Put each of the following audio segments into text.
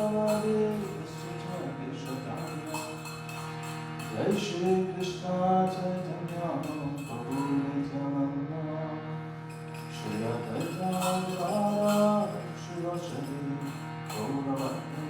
Jai Shri Krishna Chaitanya Prabhu Nityananda Shri Advaita Gadadhara Shivasari Gauravaitana.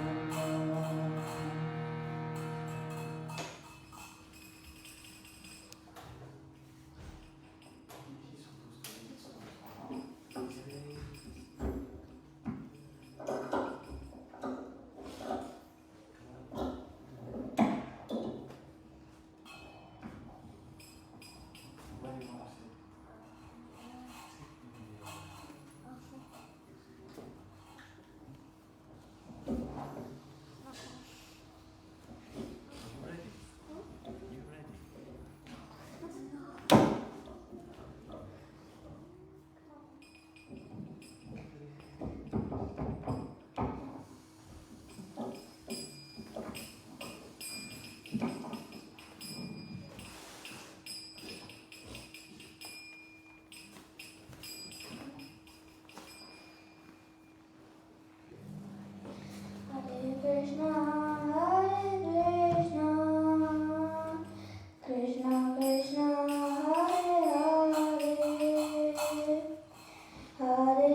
Hare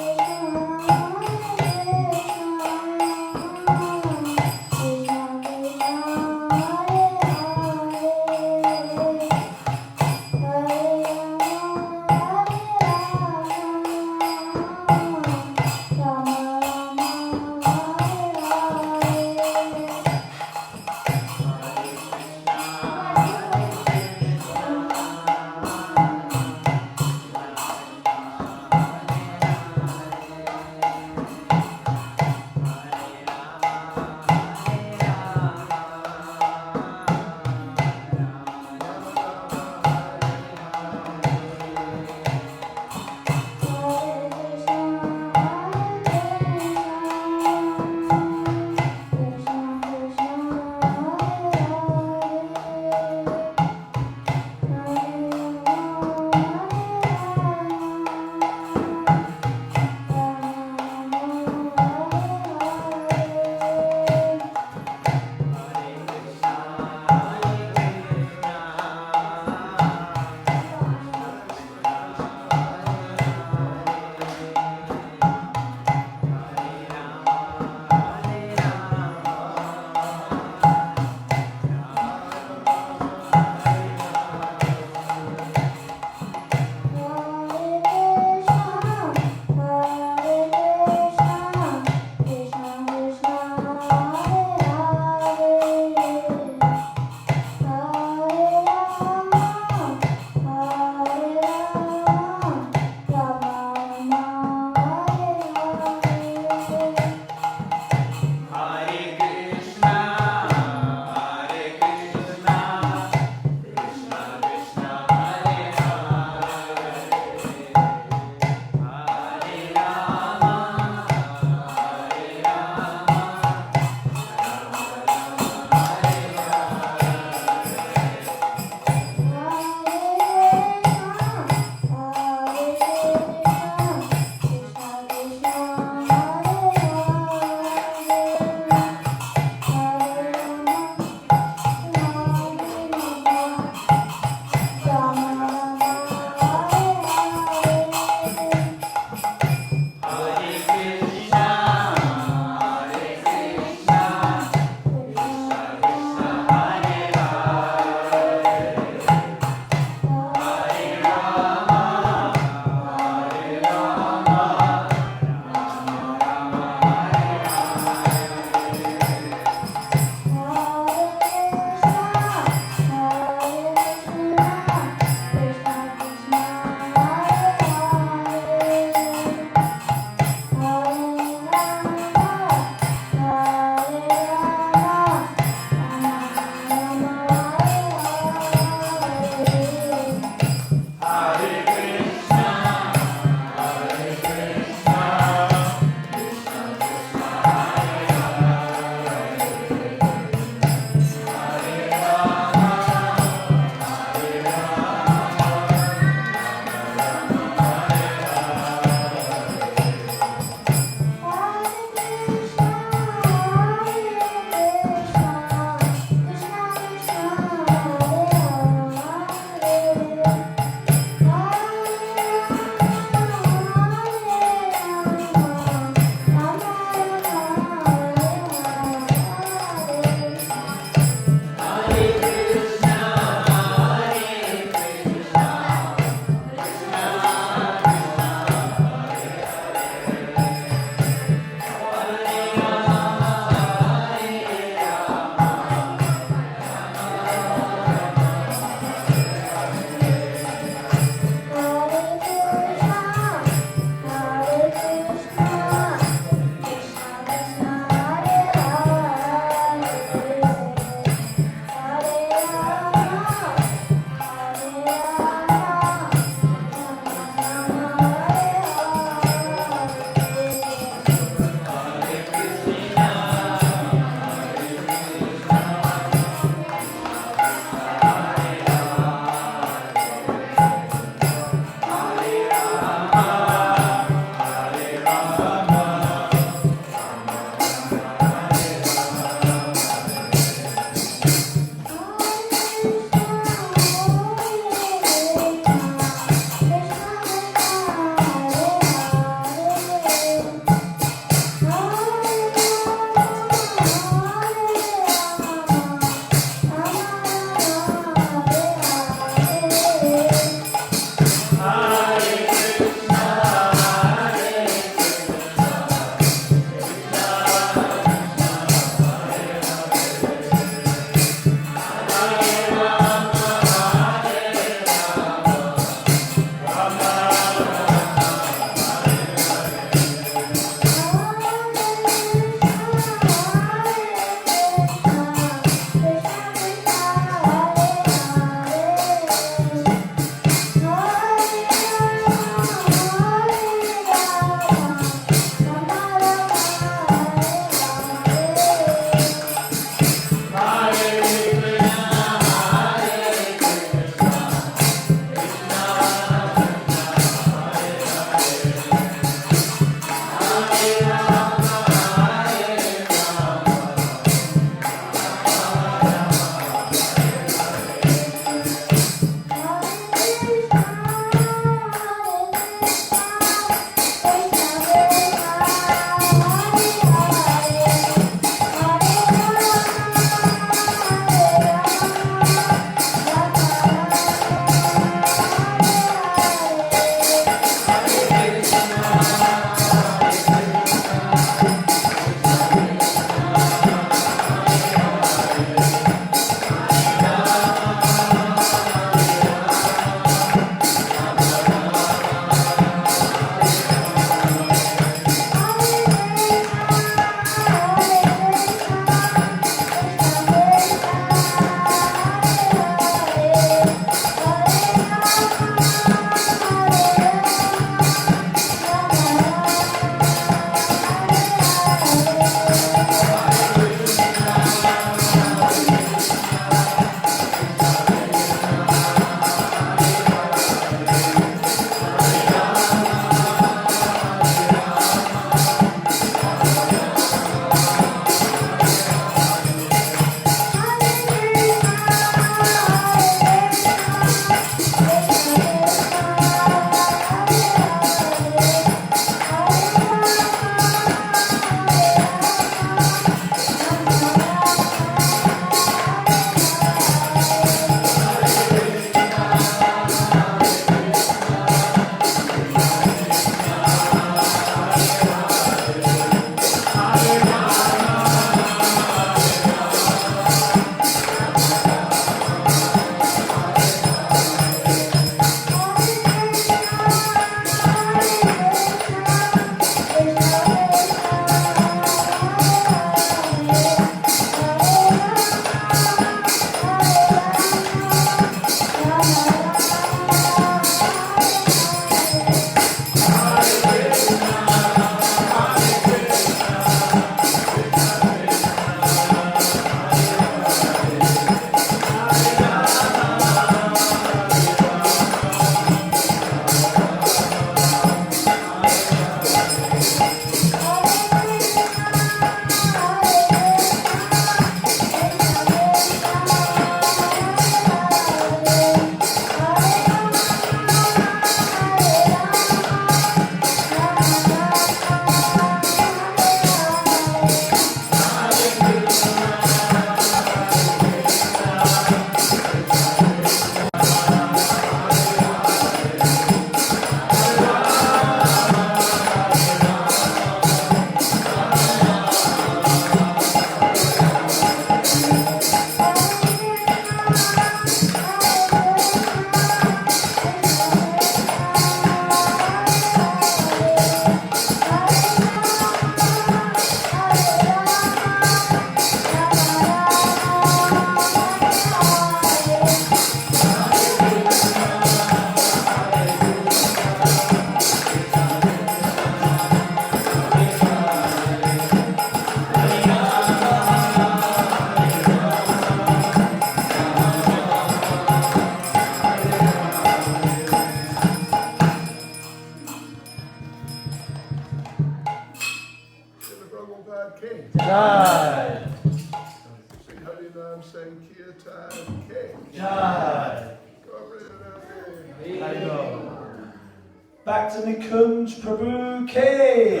Bhakti Nikunj Prabhu Ki!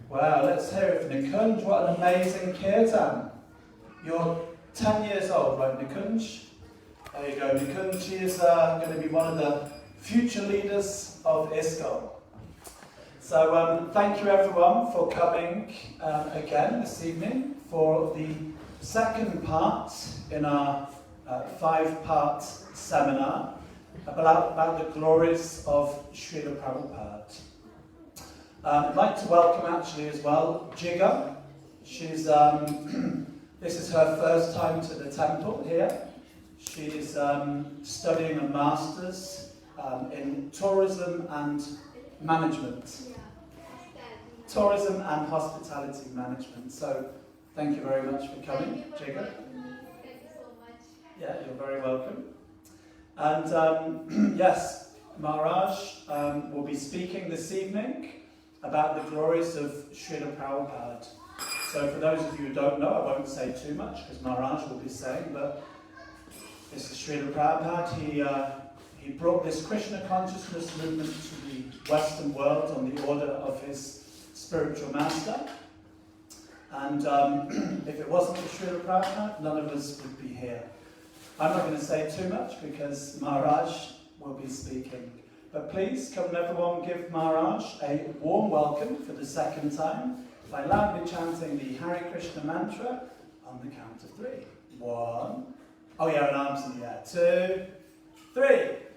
Wow, let's hear it for Nikunj. What an amazing kirtan. You're 10 years old, right, Nikunj? There you go. Nikunj is going to be one of the future leaders of ISKCON. So thank you everyone for coming again this evening for the second part in our 5-part seminar about the glories of Srila Prabhupada. I'd like to welcome actually as well Jiga. She's this is her first time to the temple here. She's studying a master's in tourism and management. Tourism and hospitality management. So thank you very much for coming, Jiga. Thank you so much. Yeah, you're very welcome. And yes, Maharaj will be speaking this evening about the glories of Srila Prabhupada. So for those of you who don't know, I won't say too much because Maharaj will be saying, but this is Srila Prabhupada. He brought this Krishna consciousness movement to the Western world on the order of his spiritual master. And if it wasn't for Srila Prabhupada, none of us would be here. I'm not going to say too much because Maharaj will be speaking. But please, come everyone, give Maharaj a warm welcome for the second time by loudly chanting the Hare Krishna mantra on the count of 3. 1. Oh yeah, and arms in the air. 2, 3.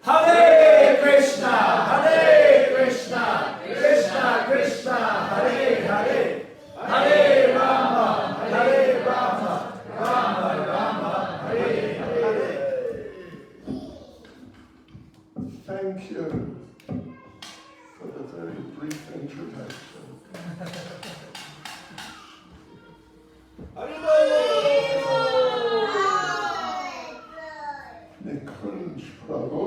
Hare Krishna, Hare Krishna, Krishna Krishna, Hare Hare, Hare Rama, Hare Rama, Rama Rama, Hare Hare. Thank you for the very brief introduction. Nikunj Prabhu,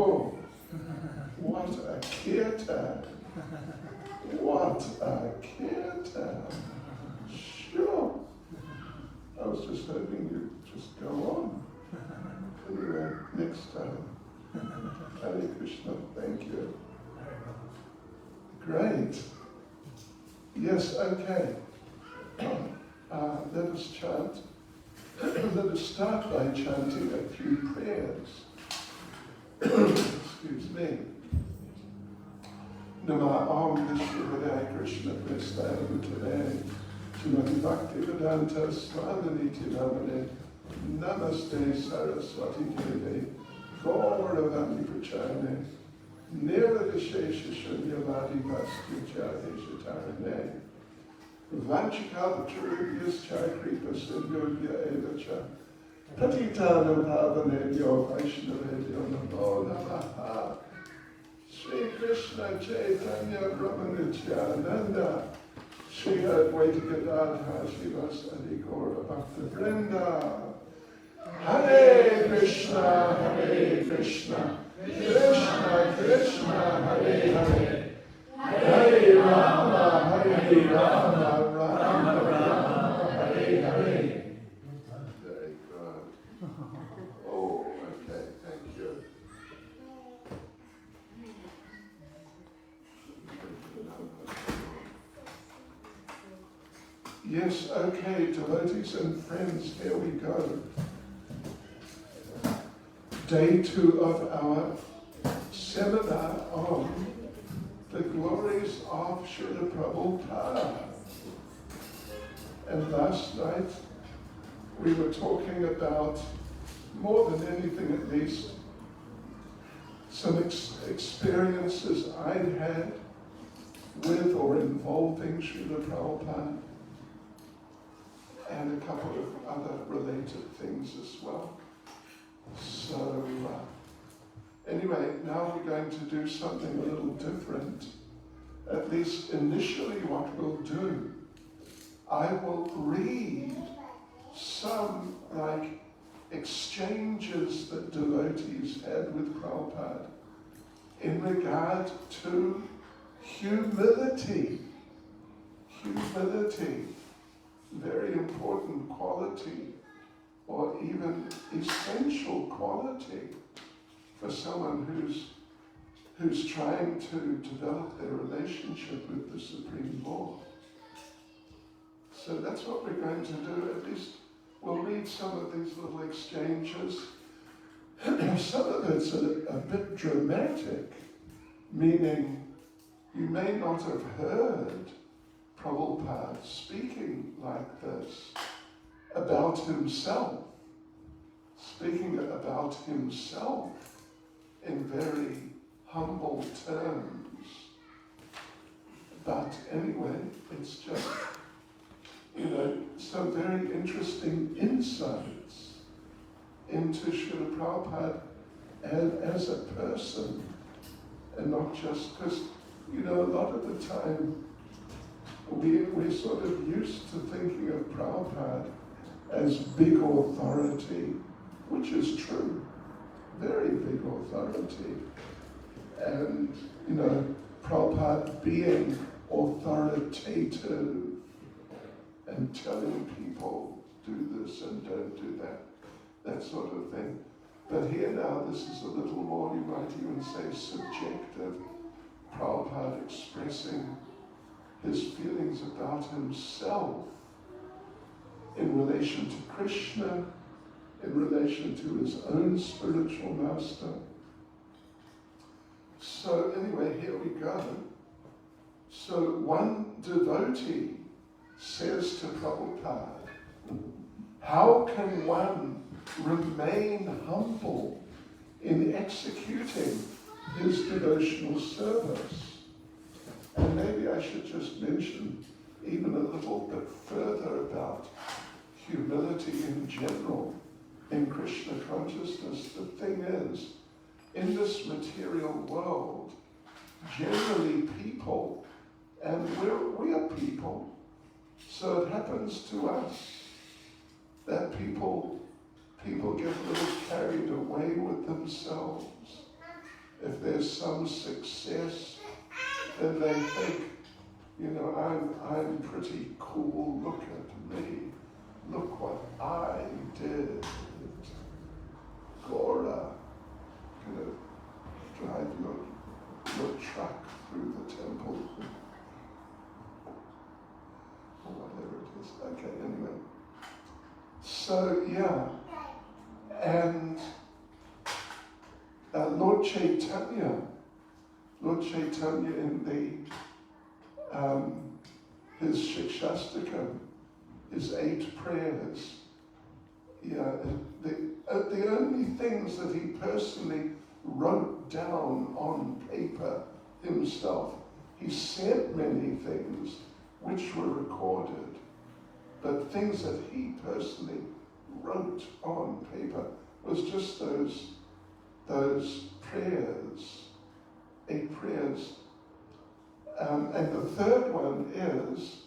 what a kirtan! What a kirtan! Sure. I was just hoping you'd just go on. Anyway, next time. Hare Krishna, thank you. Great. Yes, okay. Let us chant. Let us start by chanting a few prayers. Excuse me. Nama Om Vishwavadaya Krishna Prestaya Bhutale Srimati Bhakti Vedanta Swami Namane Namaste Saraswati Deve Gauravani Prachane Nirvadeshesha Shunyavadi Bhasti Jadesha Tarane Vanchikalacharubyas Chakripa Sindhurya Evacha Patitanam Pavanebhyo Vaishnavebhyo Namo Namaha Sri Krishna Chaitanya Brahma Nityananda Sri Advaita Gadadhara Srivasadi Gaura Bhakta Vrinda Hare Krishna, Hare Krishna, Krishna Krishna, Hare Hare, Hare Rama, Hare Rama, Rama Rama, Hare Hare. Very good. Oh, okay, thank you. Yes, okay, devotees and friends, here we go. Day 2 of our seminar on the glories of Srila Prabhupada. And last night we were talking about, more than anything at least, some experiences I'd had with or involving Srila Prabhupada, and a couple of other related things as well. So, anyway, now we're going to do something a little different. At least initially what we'll do, I will read some, exchanges that devotees had with Prabhupada in regard to humility. Humility, very important quality, or even essential quality for someone who's who's trying to develop their relationship with the Supreme Lord. So that's what we're going to do. At least we'll read some of these little exchanges. Some of it's a bit dramatic, meaning you may not have heard Prabhupada speaking like this about himself, speaking about himself in very humble terms. But anyway, it's just, some very interesting insights into Srila Prabhupada as a person, and not just because, a lot of the time we're sort of used to thinking of Prabhupada as big authority, which is true, very big authority. And, Prabhupada being authoritative and telling people do this and don't do that sort of thing. But here now, this is a little more, you might even say, subjective. Prabhupada expressing his feelings about himself in relation to Krishna, in relation to his own spiritual master. So anyway, here we go. So one devotee says to Prabhupada, how can one remain humble in executing his devotional service? And maybe I should just mention even a little bit further about humility in general in Krishna consciousness. The thing is, in this material world, generally people, and we are people, so it happens to us that people get a little carried away with themselves. If there's some success, then they think, I'm pretty cool, look at me, look what I did. Gora, drive your truck through the temple, or whatever it is. Okay, anyway. So, yeah, and Lord Chaitanya in his Shikshastakam, his 8 prayers, the only things that he personally wrote down on paper himself, he said many things which were recorded, but things that he personally wrote on paper was just those prayers, 8 prayers. And the third one is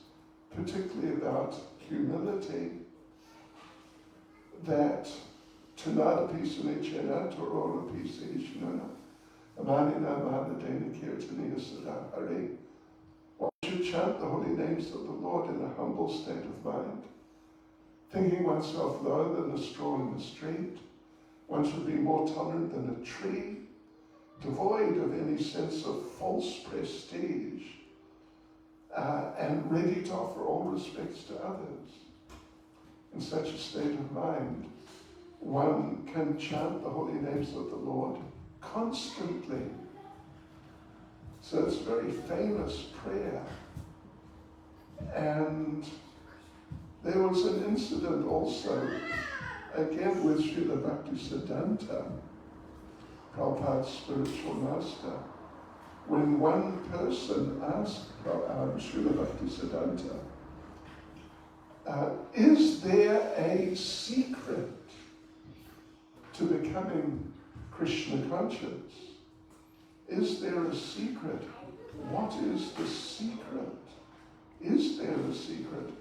particularly about humility, that Tanada Pisane Chena Torora Pisa Ishnana Amanina Manadena Kirtaniya Sadahari. One should chant the holy names of the Lord in a humble state of mind, thinking oneself lower than a straw in the street. One should be more tolerant than a tree, devoid of any sense of false prestige, and ready to offer all respects to others. In such a state of mind, one can chant the holy names of the Lord constantly. So it's a very famous prayer. And there was an incident also, again with Srila Bhakti Siddhanta, Prabhupada's spiritual master, when one person asked Srila Bhakti Siddhanta, is there a secret to becoming Krishna conscious? Is there a secret? What is the secret? Is there a secret?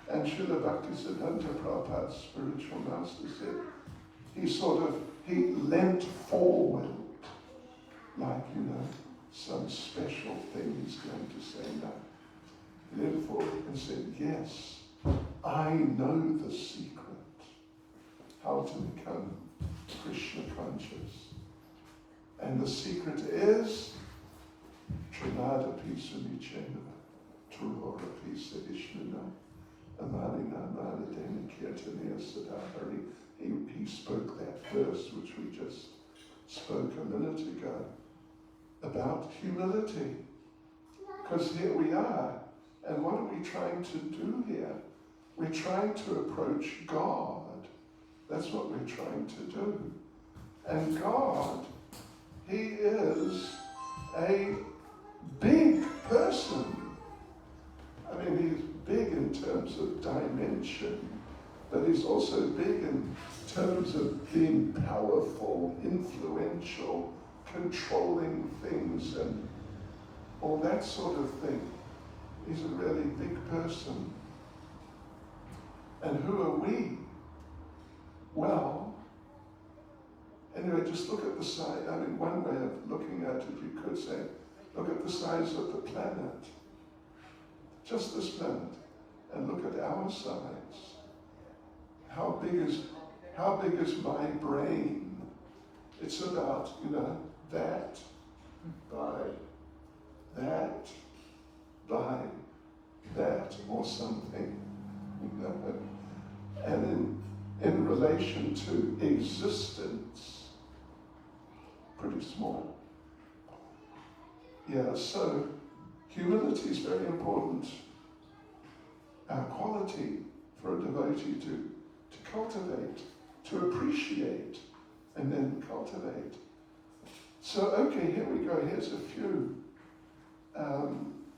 And Srila Bhakti Siddhanta, Prabhupada's spiritual master, said, he leant forward like, some special thing he's going to say now. He leant forward and said, yes, I know the secret, how to become Krishna conscious. And And the secret is Trinadapi Sunicena, Turorapi Sedishnana, Amarina Maradena Kirtania Sadahari. He spoke that verse which we just spoke a minute ago about humility. Because here we are, and what are we trying to do here? We're trying to approach God. That's what we're trying to do. And God, He is a big person. I mean, He's big in terms of dimension, but He's also big in terms of being powerful, influential, controlling things, and all that sort of thing. He's a really big person. And who are we? Well, anyway, just look at the size. I mean, one way of looking at it, you could say, look at the size of the planet. Just this planet. And look at our size. How big is my brain? It's about, that by that by that or something. And in relation to existence, pretty small. Yeah, so humility is very important quality for a devotee to cultivate, to appreciate, and then cultivate. So, okay, here we go. Here's a few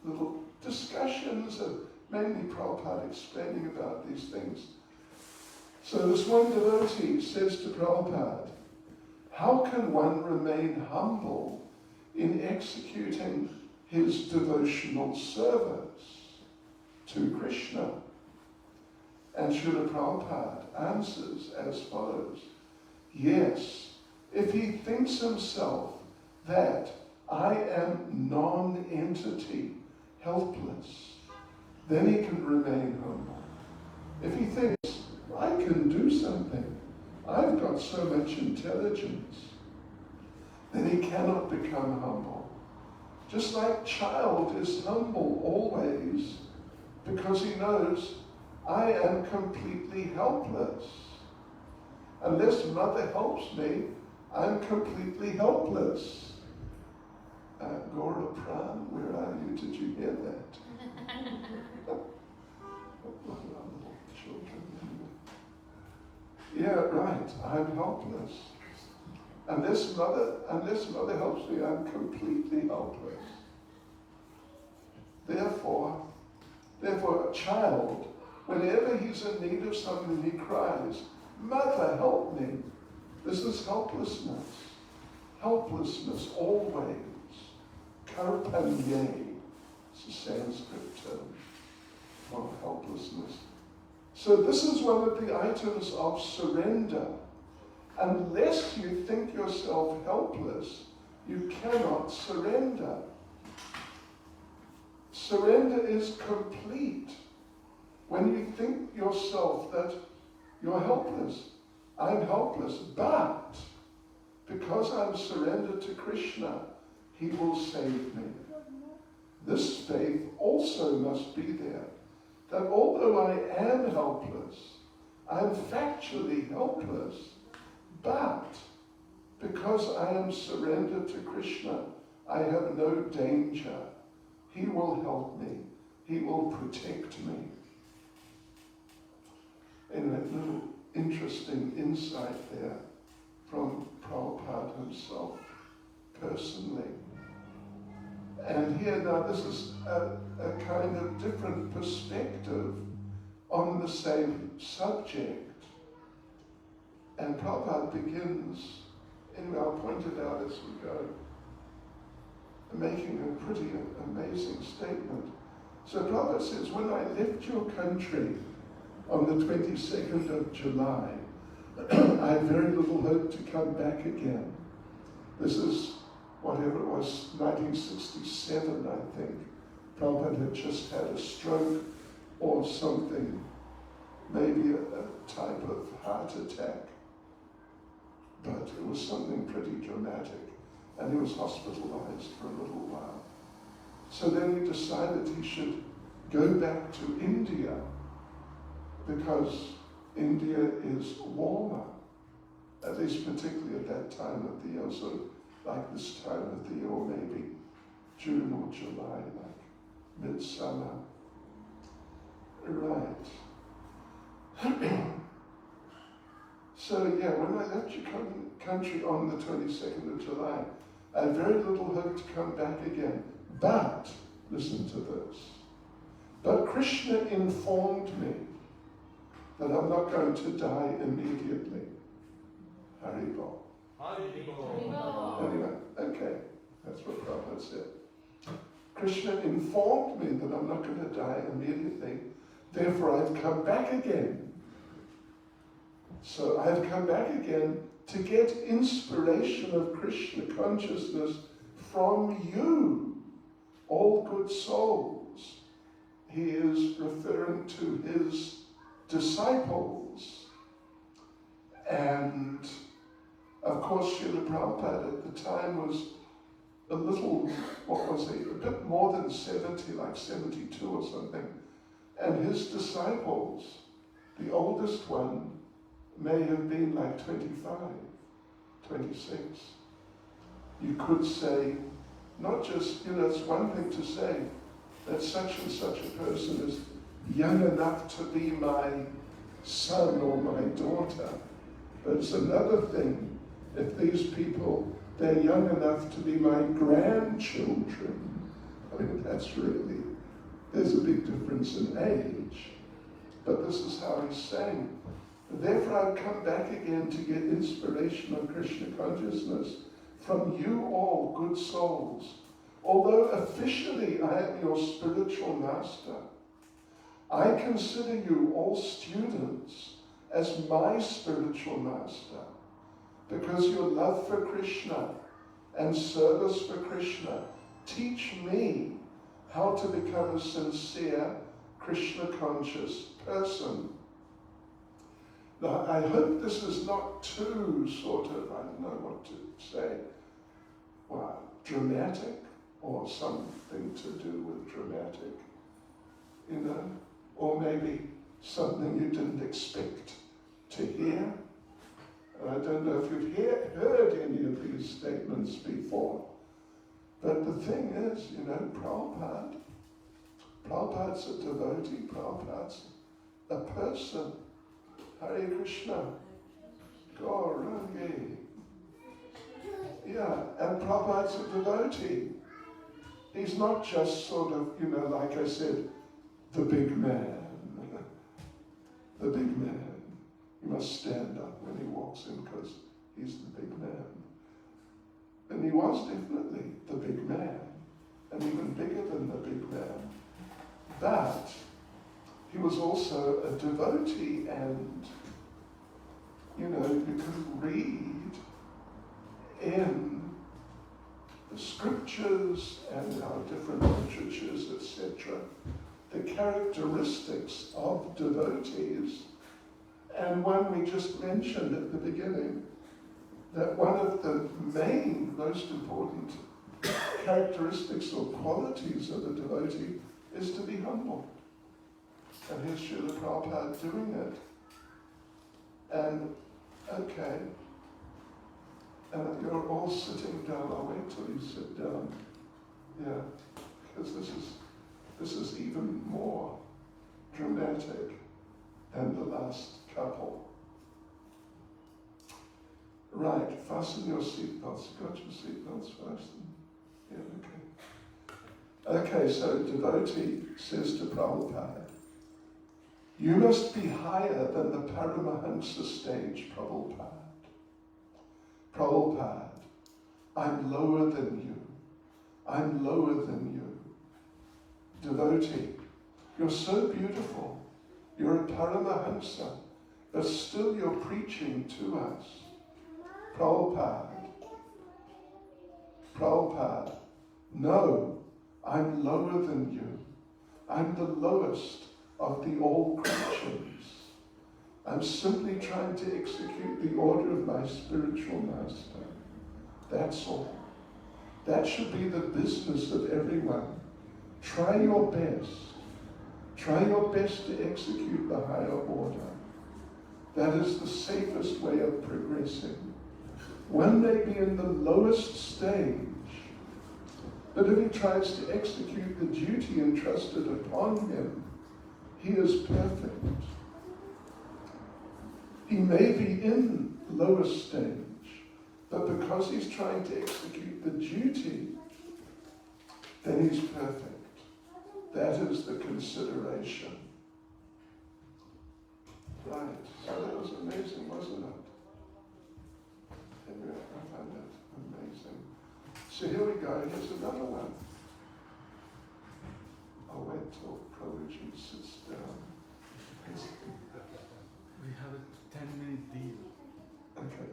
little discussions of mainly Prabhupada explaining about these things. So this one devotee says to Prabhupada, how can one remain humble in executing his devotional service to Krishna? And Srila Prabhupada answers as follows, yes, if he thinks himself that I am non-entity, helpless, then he can remain humble. If he thinks, I can do something, I've got so much intelligence, then he cannot become humble. Just like child is humble always because he knows I am completely helpless. Unless mother helps me, I'm completely helpless. Gaura Pran, where are you? Did you hear that? Children. Yeah, right, I'm helpless. Unless mother helps me, I'm completely helpless. Therefore, a child, whenever he's in need of something, he cries, Mother, help me. This is helplessness. Helplessness always. Karpanye. It's a Sanskrit term for helplessness. So this is one of the items of surrender. Unless you think yourself helpless, you cannot surrender. Surrender is complete. When you think yourself that you're helpless, I'm helpless, but because I'm surrendered to Krishna, He will save me. This faith also must be there, that although I am helpless, I'm factually helpless, but because I am surrendered to Krishna, I have no danger. He will help me. He will protect me. And a little interesting insight there from Prabhupada himself, personally. And here now this is a kind of different perspective on the same subject. And Prabhupada begins, anyway, I'll point it out as we go, making a pretty amazing statement. So Prabhupada says, when I left your country on the 22nd of July, I had very little hope to come back again. This is, whatever it was, 1967, I think. Prabhupada had just had a stroke or something, maybe a type of heart attack. But it was something pretty dramatic. and he was hospitalized for a little while. So then he decided he should go back to India because India is warmer, at least particularly at that time of the year, sort of like this time of the year, or maybe June or July, like midsummer. Right. So yeah, when I left your country on the 22nd of July, I had very little hope to come back again. But, listen to this, but Krishna informed me that I'm not going to die immediately. Haribol. Anyway, okay, that's what Prabhupada said. Krishna informed me that I'm not going to die immediately, therefore I've come back again. So I've come back again to get inspiration of Krishna consciousness from you, all good souls. He is referring to his disciples. And of course, Srila Prabhupada at the time was a little, what was he, a bit more than 70, like 72 or something. And his disciples, the oldest one, may have been like 25, 26. You could say, not just, it's one thing to say that such and such a person is young enough to be my son or my daughter. But it's another thing if these people, they're young enough to be my grandchildren. I mean, that's really, there's a big difference in age. But this is how he's saying. Therefore, I've come back again to get inspiration of Krishna consciousness from you all, good souls. Although officially I am your spiritual master, I consider you all students as my spiritual master, because your love for Krishna and service for Krishna teach me how to become a sincere Krishna conscious person. Now, I hope this is not too sort of, I don't know what to say, well, dramatic, or something to do with dramatic, or maybe something you didn't expect to hear. And I don't know if you've heard any of these statements before, but the thing is, Prabhupada's a devotee, Prabhupada's a person. Hare Krishna. Gaurangi. Yeah, and Prabhupada's a devotee. He's not just sort of, like I said, the big man. The big man. He must stand up when he walks in because he's the big man. And he was definitely the big man, and even bigger than the big man. But he was also a devotee, and, you can read in the scriptures and our different literatures, etc., the characteristics of devotees. And one we just mentioned at the beginning, that one of the main, most important characteristics or qualities of a devotee is to be humble. And here's Srila Prabhupada doing it. And, okay, and you're all sitting down. I'll wait till you sit down. Yeah, because this is even more dramatic than the last couple. Right, fasten your seatbelts. You got your seatbelts fastened? Yeah, okay. Okay, so devotee says to Prabhupada, you must be higher than the Paramahansa stage, Prabhupada. Prabhupada, I'm lower than you. I'm lower than you. Devotee, you're so beautiful. You're a Paramahansa, but still you're preaching to us. Prabhupada, no, I'm lower than you. I'm the lowest of the all creatures. I'm simply trying to execute the order of my spiritual master. That's all. That should be the business of everyone. Try your best. Try your best to execute the higher order. That is the safest way of progressing. One may be in the lowest stage, but if he tries to execute the duty entrusted upon him, he is perfect. He may be in lowest stage, but because he's trying to execute the duty, then he's perfect. That is the consideration. Right, so that was amazing, wasn't it? Anyway, I found that amazing. So here we go, here's another one. I'll wait till Prabhuji sits down. We have a 10-minute deal. Okay.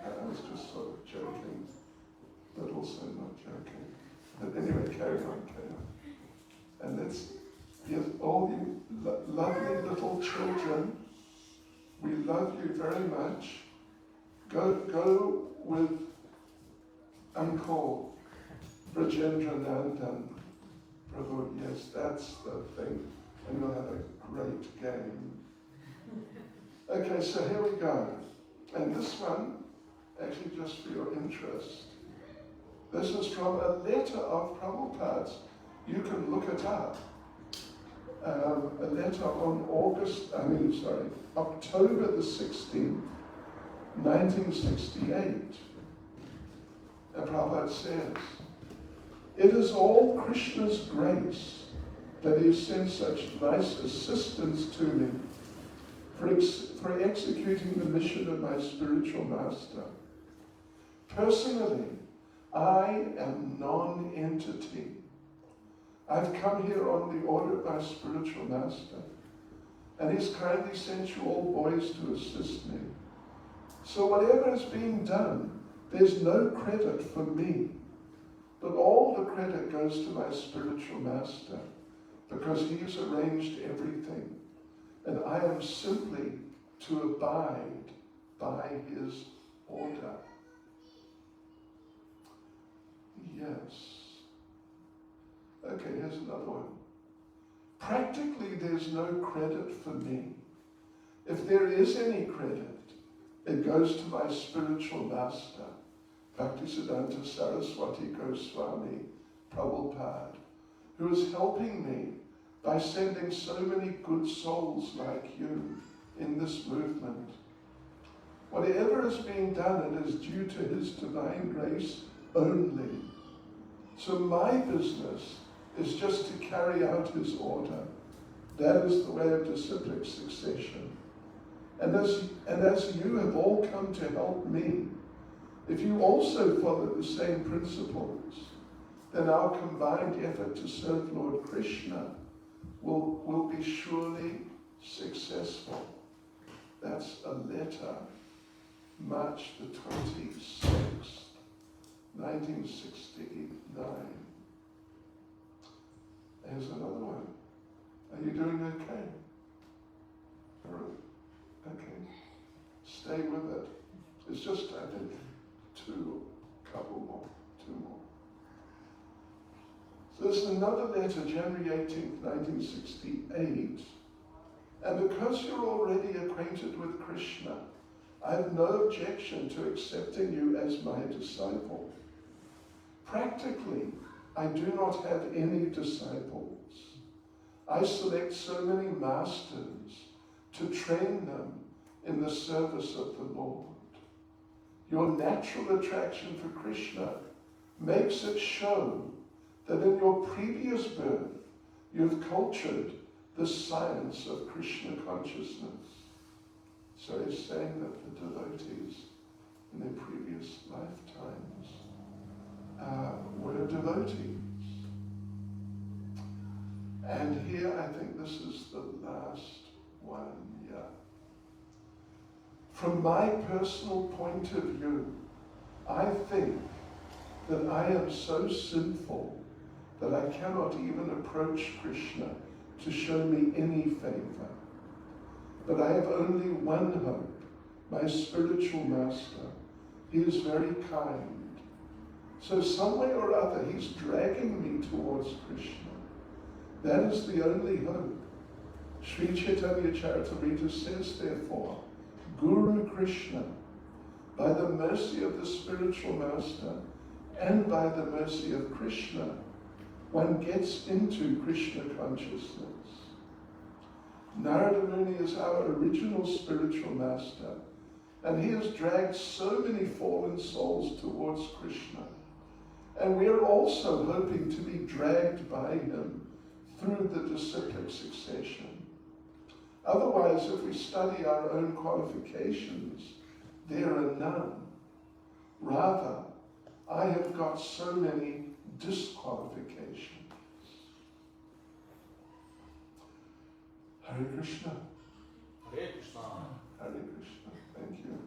I was just sort of joking, but also not joking. But anyway, carry on. And let's, yes, all you lovely little children, we love you very much. Go with Uncle Brajendra Nandan. Prabhu, yes, that's the thing. And you'll have a great game. Okay, so here we go. And this one, actually just for your interest, this is from a letter of Prabhupada's. You can look it up. A letter on October the 16th, 1968. And Prabhupada says, "It is all Krishna's grace that he sent such nice assistance to me for executing the mission of my spiritual master. Personally, I am non-entity. I've come here on the order of my spiritual master, and he's kindly sent you all boys to assist me. So whatever is being done, there's no credit for me, but all the credit goes to my spiritual master, because he has arranged everything, and I am simply to abide by his order." Yes. Okay, here's another one. "Practically, there's no credit for me. If there is any credit, it goes to my spiritual master, Bhakti Caitanya Swami Prabhupada, who is helping me by sending so many good souls like you in this movement. Whatever is being done, it is due to his divine grace only. So my business is just to carry out his order. That is the way of disciplic succession. And as you have all come to help me, if you also follow the same principles, then our combined effort to serve Lord Krishna will be surely successful." That's a letter, March the 26th, 1969. Here's another one. Are you doing okay? Okay. Stay with it. It's just, I think, two more. So this is another letter, January 18th, 1968. "And because you're already acquainted with Krishna, I have no objection to accepting you as my disciple. Practically, I do not have any disciples. I select so many masters to train them in the service of the Lord. Your natural attraction for Krishna makes it show that in your previous birth you've cultured the science of Krishna consciousness." So he's saying that the devotees in their previous lifetimes were devotees. And here I think this is the last one, yeah. "From my personal point of view, I think that I am so sinful that I cannot even approach Krishna to show me any favor. But I have only one hope, my spiritual master. He is very kind, So some way or other, he's dragging me towards Krishna. That is the only hope. Sri Chaitanya Charitamrita says, therefore, Guru Krishna, by the mercy of the spiritual master and by the mercy of Krishna, one gets into Krishna consciousness. Narada Muni is our original spiritual master, and he has dragged so many fallen souls towards Krishna. And we are also hoping to be dragged by him through the disciplic succession. Otherwise, if we study our own qualifications, there are none. Rather, I have got so many disqualifications. Hare Krishna. Hare Krishna. Hare Krishna. Thank you.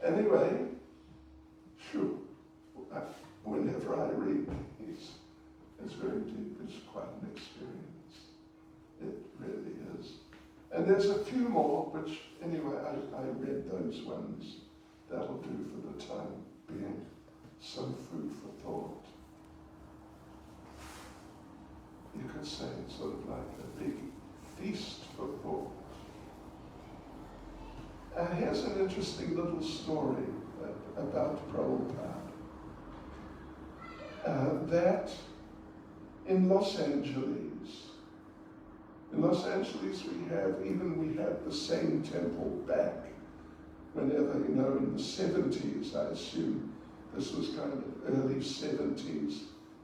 Anyway, sure. Whenever I read these, it's very deep. It's quite an experience. It really is. And there's a few more, which anyway, I read those ones. That'll do for the time being. Some food for thought. You could say it's sort of like a big feast for thought. Here's an interesting little story about Prabhupada. That in Los Angeles we have the same temple back whenever, in the 70s, I assume this was kind of early 70s,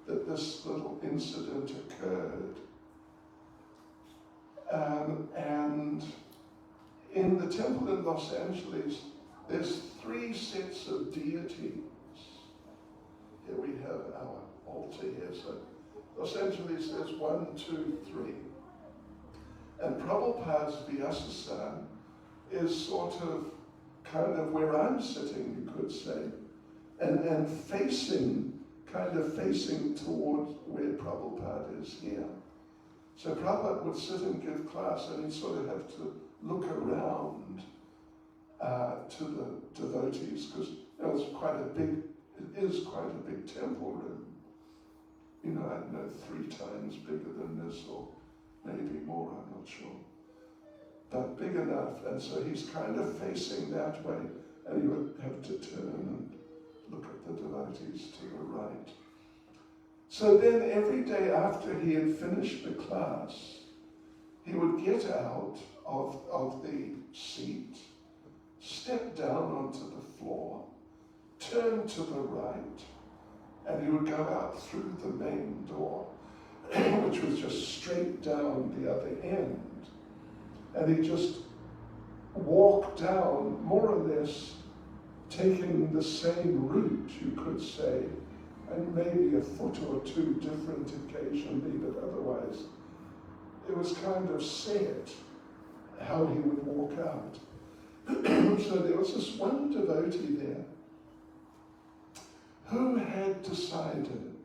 that this little incident occurred. And in the temple in Los Angeles, there's 3 sets of deities. Here we have our altar here. So Los Angeles, there's 1, 2, 3. And Prabhupada's Vyasa is sort of kind of where I'm sitting, you could say, and facing towards where Prabhupada is here. So Prabhupada would sit and give class, and he'd sort of have to look around to the devotees, because it is quite a big temple room. I don't know, 3 times bigger than this, or maybe more, I'm not sure. But big enough, and so he's kind of facing that way, and he would have to turn and look at the devotees to the right. So then every day after he had finished the class, he would get out of the seat, step down onto the floor, turn to the right, and he would go out through the main door, which was just straight down the other end. And he just walked down, more or less, taking the same route, you could say, and maybe a foot or 2 different occasionally, but otherwise it was kind of set how he would walk out. So there was this one devotee there who had decided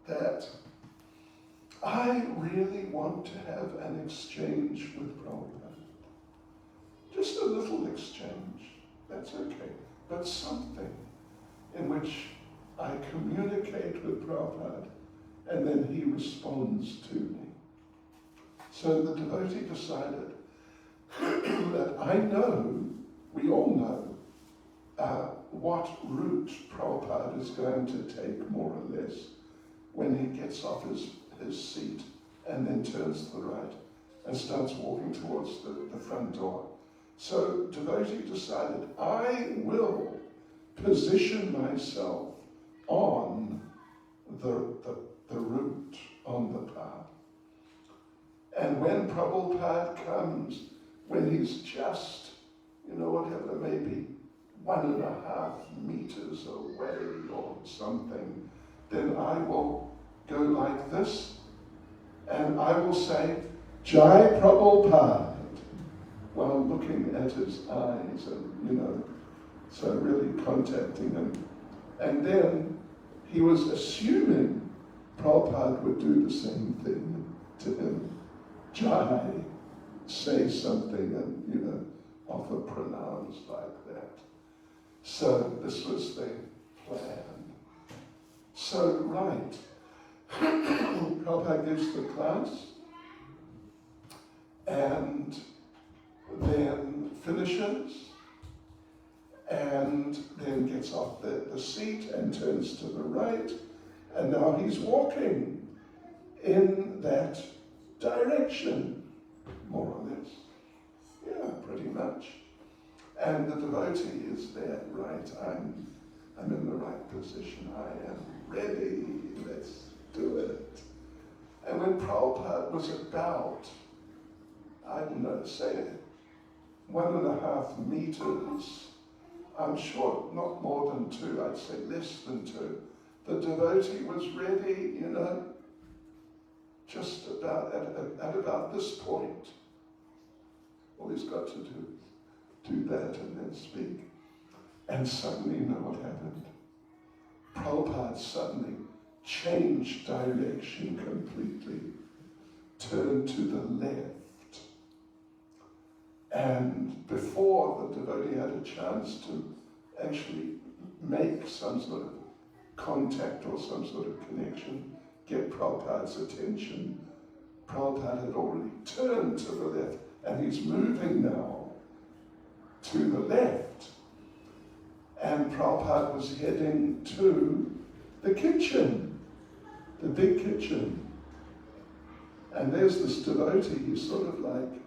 that I really want to have an exchange with Prabhupada. Just a little exchange, that's okay, but something in which I communicate with Prabhupada and then he responds to me. So the devotee decided that I know, we all know, what route Prabhupada is going to take, more or less, when he gets off his seat and then turns to the right and starts walking towards the front door. So devotee decided, I will position myself on the route, on the path. And when Prabhupada comes, when he's just, whatever, maybe 1.5 meters away or something, then I will go like this, and I will say, Jai Prabhupada, while looking at his eyes and, so really contacting him. And then he was assuming Prabhupada would do the same thing to him. Jai, say something and, offer pranams like that. So this was the plan. So, right, Prabhupada gives the class and then finishes and then gets off the seat and turns to the right, and now he's walking in that direction, more or less. Yeah, pretty much. And the devotee is there, right? I'm in the right position. I am ready. Let's do it. And when Prabhupada was about, I don't know, say 1.5 meters, I'm sure not more than 2, I'd say less than 2, the devotee was ready, just about at about this point. All he's got to do that and then speak. And suddenly, you know what happened? Prabhupada suddenly changed direction completely, turned to the left. And before the devotee had a chance to actually make some sort of contact or some sort of connection, get Prabhupada's attention, Prabhupada had already turned to the left, and he's moving now to the left. And Prabhupada was heading to the kitchen, the big kitchen. And there's this devotee, he's sort of like,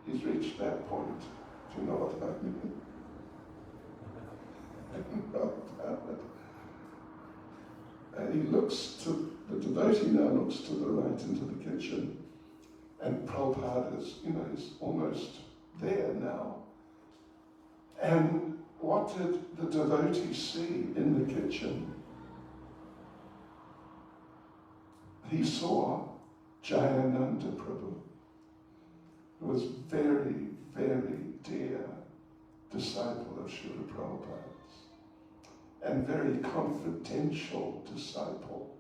he's reached that point. Do you know what I mean? And he looks to, the devotee now looks to the right into the kitchen. And Prabhupada is, is almost there now. And what did the devotee see in the kitchen? He saw Jayananda Prabhu, who was very, very dear disciple of Srila Prabhupada's, and very confidential disciple.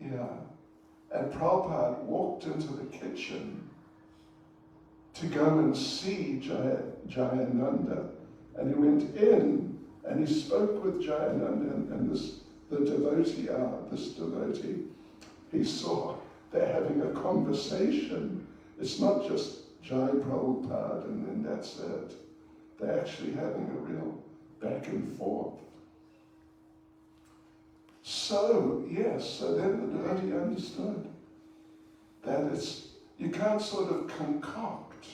Yeah. And Prabhupada walked into the kitchen to go and see Jayananda. And he went in and he spoke with Jayananda and the devotee, he saw they're having a conversation. It's not just Jai Prabhupada and then that's it. They're actually having a real back and forth. So, yes, so then the devotee understood that you can't sort of concoct,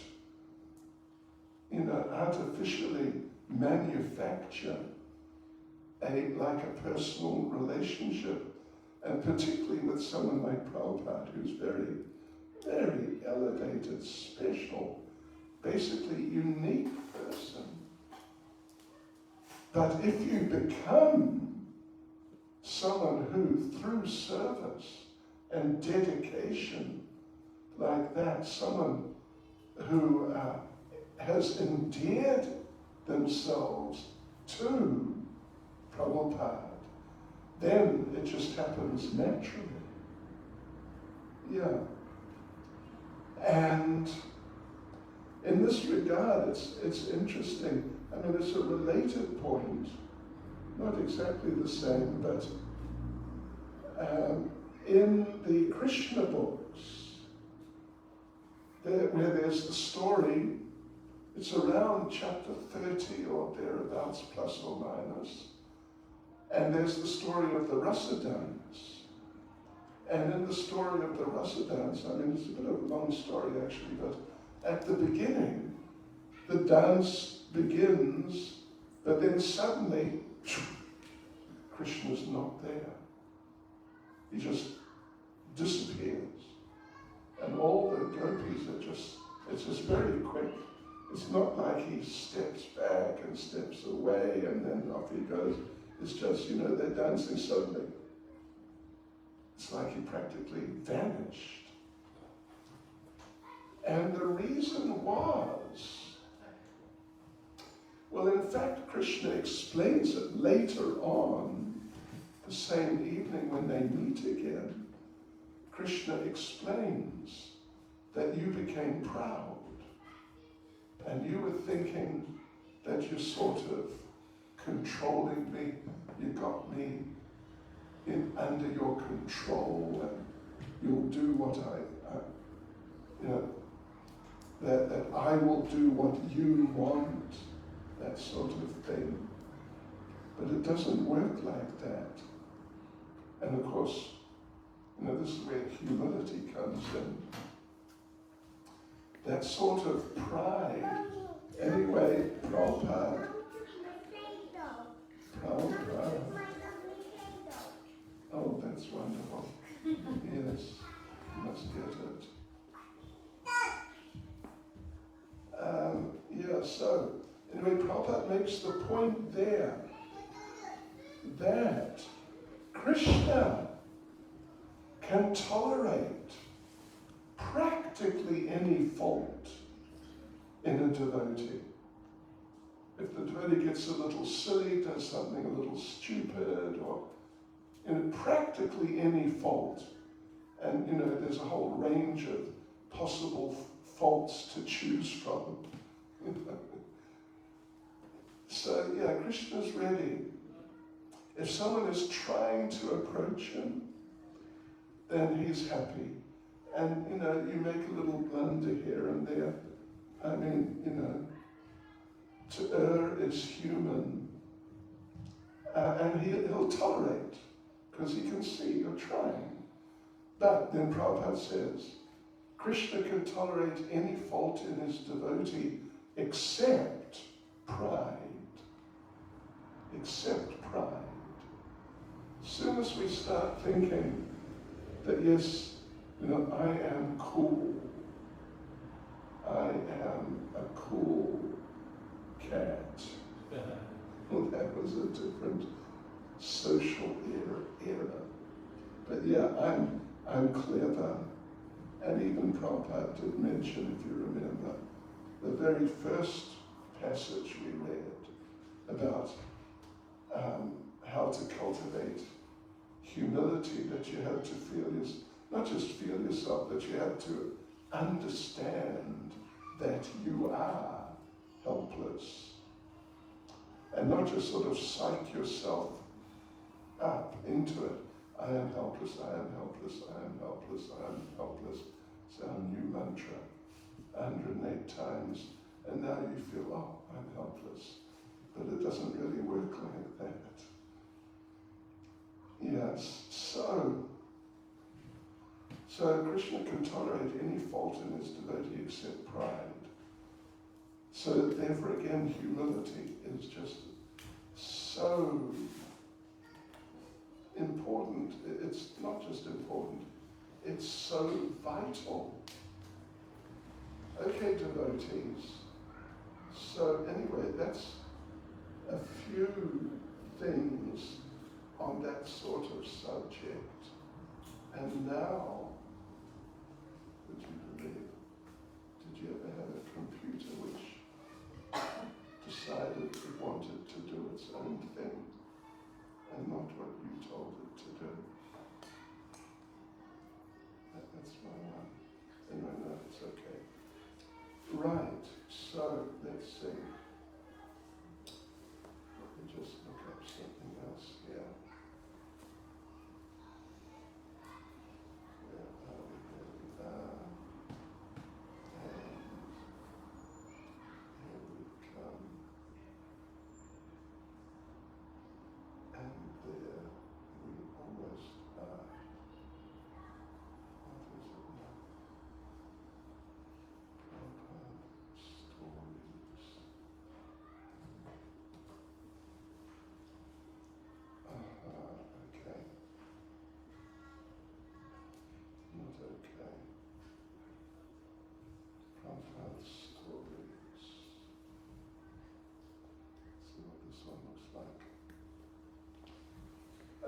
artificially manufacture like a personal relationship, and particularly with someone like Prabhupada, who's very, very elevated, special, basically unique person. But if you become someone who, through service and dedication like that, someone who has endeared themselves to Prabhupada, then it just happens naturally. Yeah. And in this regard, it's interesting. I mean, it's a related point, not exactly the same, but in the Krishna books, where there's the story, it's around chapter 30 or thereabouts, plus or minus, and there's the story of the Rasa dance. And in the story of the Rasa dance, I mean, it's a bit of a long story actually, but at the beginning, the dance begins, but then suddenly, Krishna's not there. He just disappears. And all the gopis it's just very quick. It's not like he steps back and steps away and then off he goes. It's just, they're dancing suddenly. It's like he practically vanished. And the reason was, well, in fact, Krishna explains it later on, the same evening when they meet again. Krishna explains that you became proud and you were thinking that you're sort of controlling me, you got me under your control, and you'll do what that I will do what you want, that sort of thing. But it doesn't work like that. And of course, this is where humility comes in. That sort of pride. Anyway, Prabhupada. Oh, that's wonderful. Yes, you must get it. So, anyway, Prabhupada makes the point there that Krishna can tolerate practically any fault in a devotee. If the devotee gets a little silly, does something a little stupid, or practically any fault, and there's a whole range of possible faults to choose from. So yeah, Krishna's ready. If someone is trying to approach him, then he's happy. And you make a little blunder here and there. I mean, to err is human. And he'll tolerate, because he can see you're trying. But then Prabhupada says, Krishna can tolerate any fault in his devotee except pride. Except pride. As soon as we start thinking that yes, I am cool. I am a cool cat. Well, that was a different social era. But yeah, I'm clever. And even Prabhupada did mention, if you remember, the very first passage we read about how to cultivate humility, that you have to not just feel yourself, but you have to understand that you are helpless. And not just sort of psych yourself up into it. I am helpless, I am helpless, I am helpless, I am helpless. It's our new mantra, 108 times. And now you feel, oh, I'm helpless. But it doesn't really work like that. Yes, so Krishna can tolerate any fault in his devotee except pride. So therefore again, humility is just so important. It's not just important, it's so vital. Okay, devotees. So anyway, that's a few things on that sort of subject. And now, would you believe, did you ever have a computer which decided it wanted to do its own thing and not what you told it to do? That's my one. Anyway, no, it's okay. Right, so let's see. Let me just look up something else here.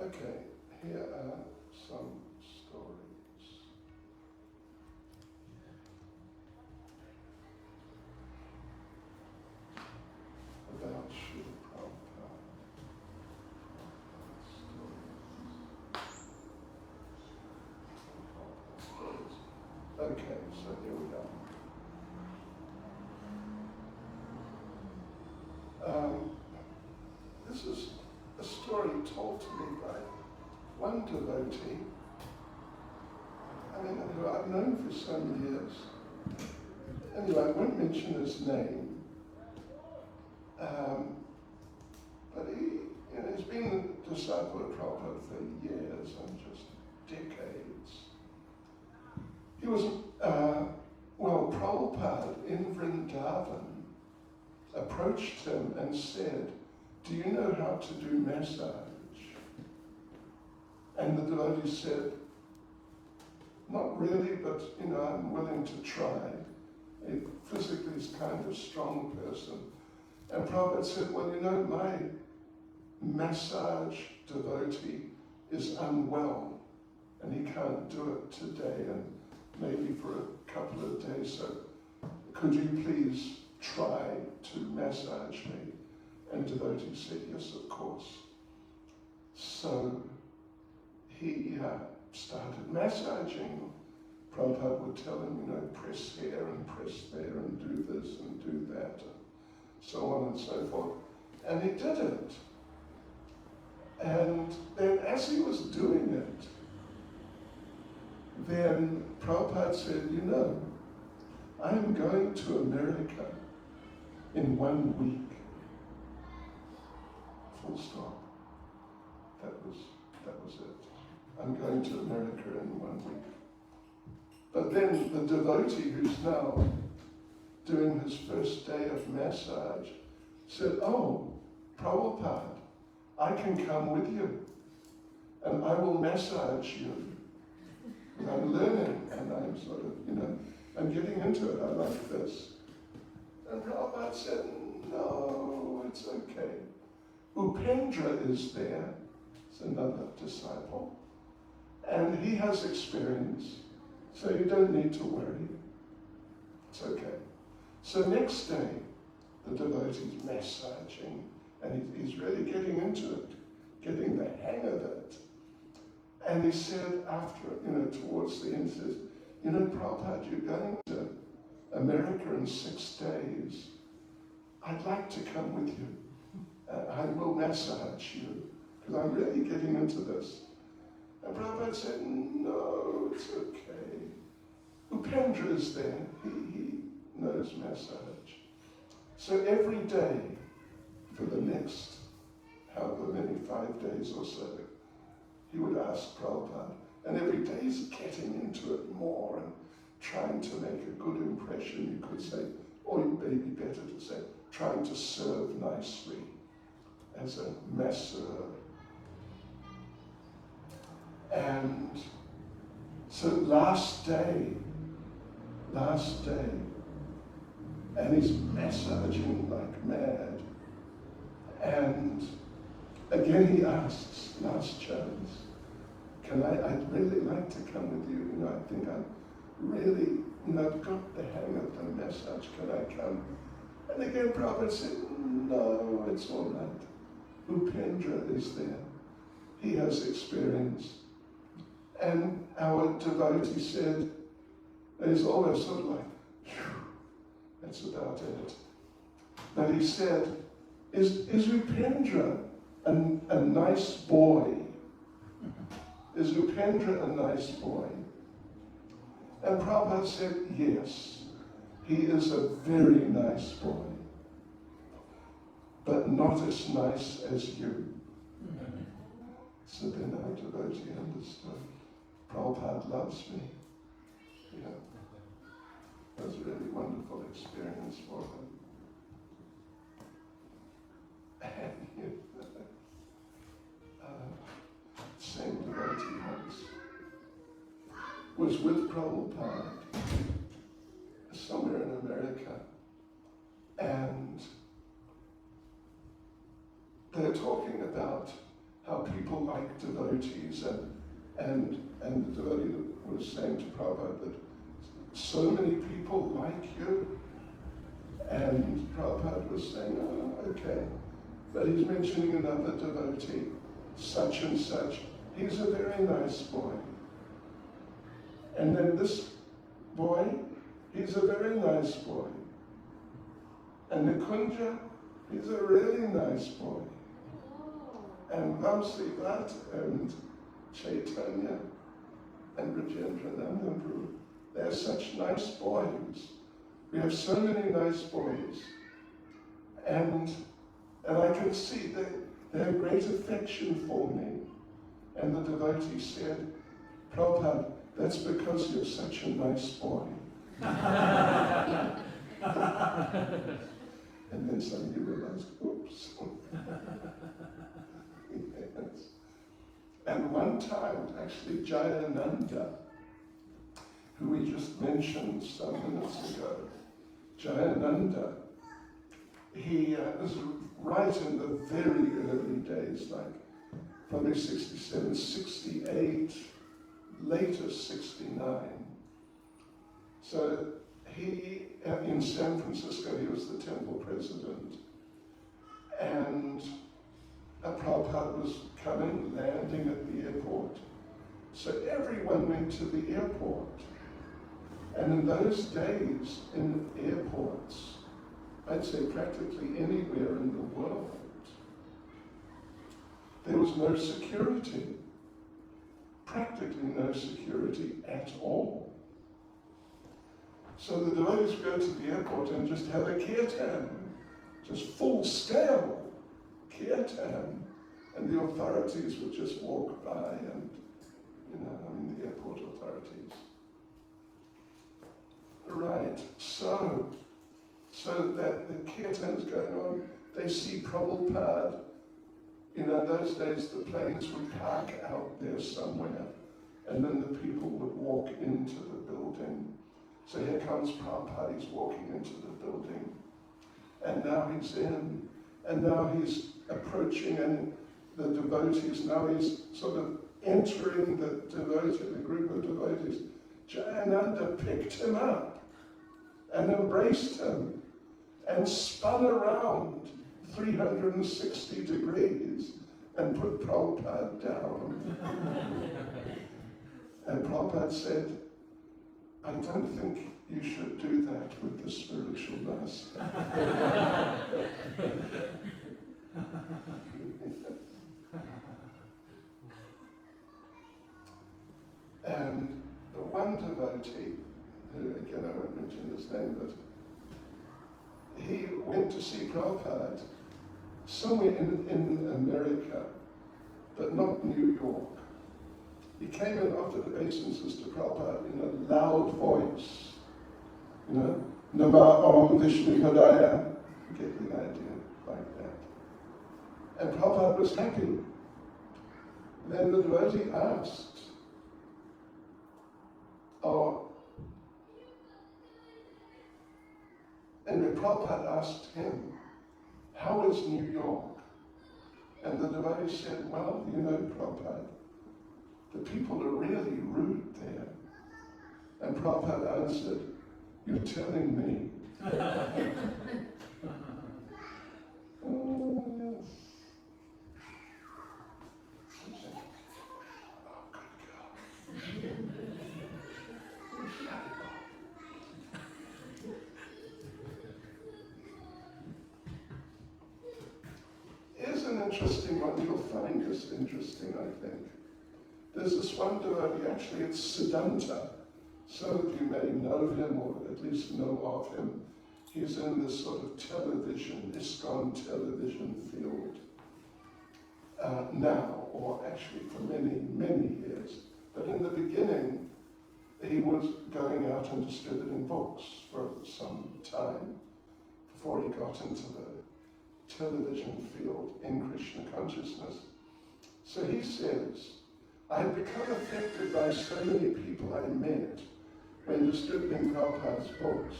Okay, here are some stories. About Srila Prabhupada. Okay, so here we go. told to me by one devotee, who I've known for some years. Anyway, I won't mention his name, but he's been a disciple of Prabhupada for years and just decades. He was, Prabhupada in Vrindavan approached him and said, "Do you know how to do massage?" And the devotee said, "Not really, but I'm willing to try." He physically is kind of a strong person. And Prabhupada said, "Well, my massage devotee is unwell and he can't do it today and maybe for a couple of days, so could you please try to massage me?" And devotee said, "Yes, of course." So he started massaging. Prabhupada would tell him, press here and press there and do this and do that and so on and so forth. And he did it. And then as he was doing it, then Prabhupada said, I am going to America in 1 week. Full stop. That was it. I'm going to America in 1 week. But then the devotee who's now doing his first day of massage said, "Oh, Prabhupada, I can come with you and I will massage you. And I'm learning and I'm sort of, I'm getting into it. I like this." And Prabhupada said, "No, it's okay. Upendra is there." It's another disciple. And he has experience. So you don't need to worry. It's okay. So next day, the devotee's massaging, and he's really getting into it, getting the hang of it. And he said after, towards the end, he says, "Prabhupada, you're going to America in 6 days. I'd like to come with you. I will massage you, because I'm really getting into this." And Prabhupada said, "No, it's okay. Upendra is there. He knows massage." So every day for the next however many, 5 days or so, he would ask Prabhupada. And every day he's getting into it more and trying to make a good impression, you could say, or it may be better to say, trying to serve nicely as a masseur. And so last day, and he's massaging like mad. And again he asks, last chance, I'd really like to come with you. I think I'm really, I've got the hang of the massage. Can I come? And again Prabhupada said, "No, it's all right. Upendra is there. He has experience." And our devotee said, he's always sort of like, "Phew, that's about it." But he said, is Upendra a nice boy? Is Upendra a nice boy? And Prabhupada said, "Yes, he is a very nice boy, but not as nice as you." So then our devotee understood. Prabhupada loves me. It was a really wonderful experience for him. And same devotee was with Prabhupada somewhere in America, and they're talking about how people like devotees, and the devotee was saying to Prabhupada that so many people like you, and Prabhupada was saying, "Oh, okay." But he's mentioning another devotee, such and such. He's a very nice boy. And then this boy, he's a very nice boy. And the Kunja, he's a really nice boy. And Vamsivat and Chaitanya and Rajendranandan Prabhu, they're such nice boys. We have so many nice boys. And I can see that they have great affection for me. And the devotee said, Prabhupada, that's because you're such a nice boy. And then suddenly realized, oops. Yes. And one time, actually, Jayananda, who we just mentioned some minutes ago, Jayananda, he was right in the very early days, like probably 67, 68, later 69. So he, in San Francisco, he was the temple president. And Prabhupada was coming, landing at the airport. So everyone went to the airport. And in those days, in airports, I'd say practically anywhere in the world, there was no security. Practically no security at all. So the devotees go to the airport and just have a kirtan, just full scale kirtan, and the authorities would just walk by and, the airport authorities. Right, so that the kirtan's going on, they see Prabhupada. In those days the planes would park out there somewhere, and then the people would walk into the building. So here comes Prabhupada, he's walking into the building, and now he's in, and now he's approaching, and the devotees, now he's sort of entering the group of devotees. Jayananda picked him up and embraced him and spun around 360 degrees and put Prabhupada down. And Prabhupada said, I don't think you should do that with the spiritual master. And the one devotee, who again I won't mention his name, but he went to see Prabhupada somewhere in America, but not New York. He came in after the obeisances to Prabhupada in a loud voice, Nama Om Vishnu Padaya, you get the idea, like that. And Prabhupada was happy. Then the devotee asked, and when Prabhupada asked him, how is New York? And the devotee said, well, Prabhupada, the people are really rude there. And Prabhupada answered, you're telling me. Oh, yes. Oh, good girl. Here's an interesting one. You'll find this interesting, I think. There's this one devotee, actually it's Siddhanta. Some of you may know him or at least know of him. He's in this sort of television, ISKCON television field now, or actually for many, many years. But in the beginning, he was going out and distributing books for some time before he got into the television field in Krishna consciousness. So he says, I had become affected by so many people I met when distributing Prabhupada's books,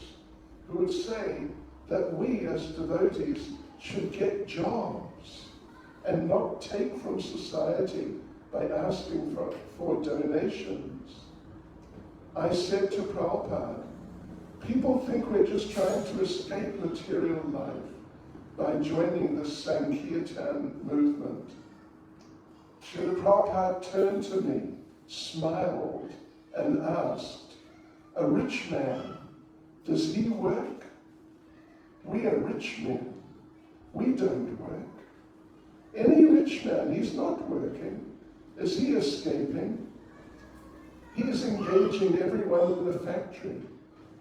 who would say that we as devotees should get jobs and not take from society by asking for donations. I said to Prabhupada, people think we're just trying to escape material life by joining the Sankirtan movement. Srila Prabhupada turned to me, smiled, and asked, a rich man, does he work? We are rich men. We don't work. Any rich man, he's not working. Is he escaping? He is engaging everyone in the factory,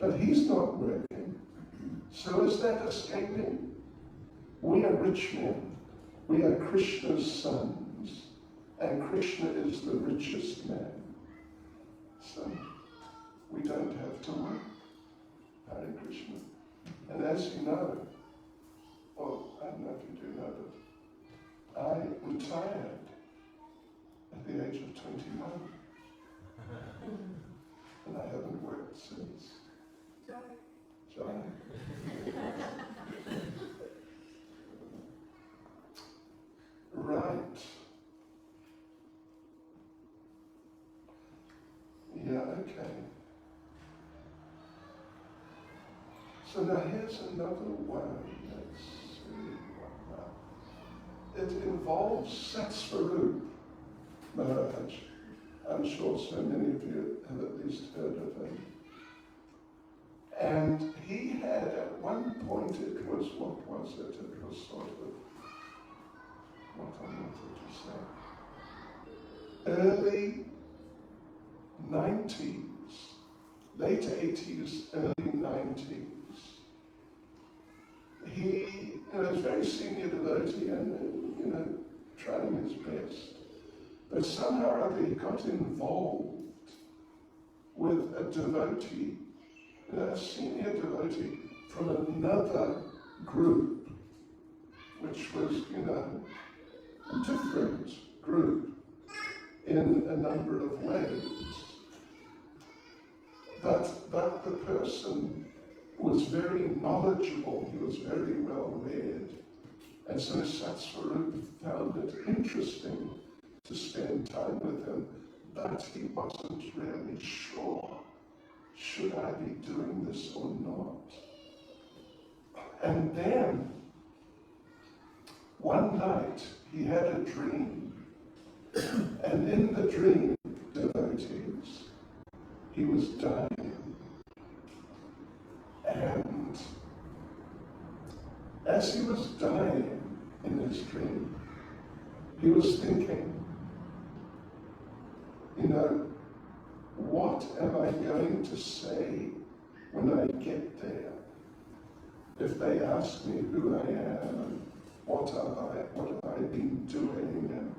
but he's not working. So is that escaping? We are rich men. We are Krishna's sons, and Krishna is the richest man. So we don't have to work. Hare Krishna. And as you know, well, I don't know if you do know, but I retired at the age of 21. And I haven't worked since. Jai. Right. Yeah, okay. So now here's another one. Let's see. It involves Satsvarup Maharaj. I'm sure so many of you have at least heard of him. And he had, at one point, it was, what was it? It was sort of, what I wanted to say, early 90s, late 80s, early 90s. He was a very senior devotee and, trying his best. But somehow or other he got involved with a devotee, a senior devotee from another group, which was, a different group in a number of ways. But the person was very knowledgeable, he was very well read. And so Satsvarup found it interesting to spend time with him, but he wasn't really sure, should I be doing this or not? And then, one night, he had a dream, and in the dream, devotees, he was dying. And as he was dying in his dream, he was thinking, what am I going to say when I get there? If they ask me who I am, and what have I been doing, and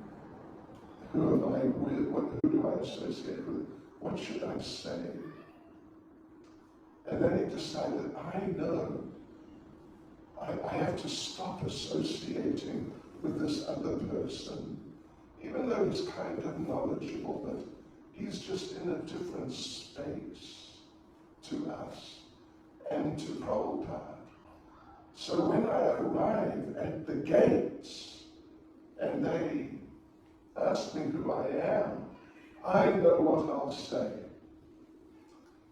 who am I with, who do I associate with, what should I say? And then he decided, I know, I have to stop associating with this other person, even though he's kind of knowledgeable, but he's just in a different space to us and to Prabhupada. So when I arrive at the gates and they ask me who I am, I know what I'll say.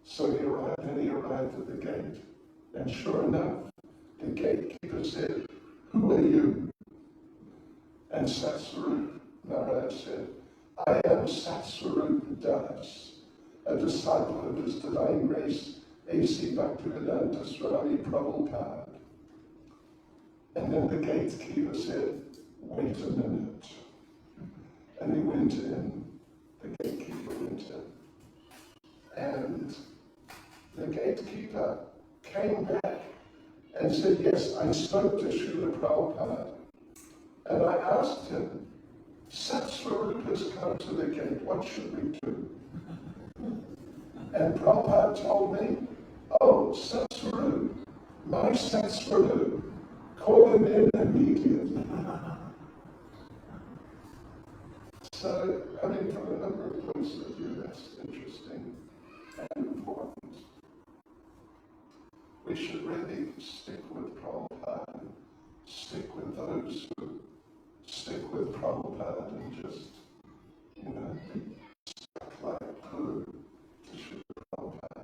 So he arrived at the gate, and sure enough, the gatekeeper said, who are you? And Satsvarup Maharaj said, I am Satsvarup Das, a disciple of His Divine Grace, A.C. Bhakti Swami Prabhupada. And then the gatekeeper said, wait a minute. And he went in, the gatekeeper went in. And the gatekeeper came back and said, yes, I spoke to Srila Prabhupada. And I asked him, Satsvarup has come to the gate, what should we do? And Prabhupada told me, oh, Satsvarup, my Satsvarup, call him in immediately. So, from a number of points of view, that's interesting and important. We should really stick with Prabhupada, stick with those who stick with Prabhupada and just, be stuck like glue to Srila Prabhupada.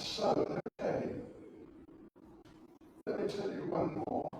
So, okay, let me tell you one more.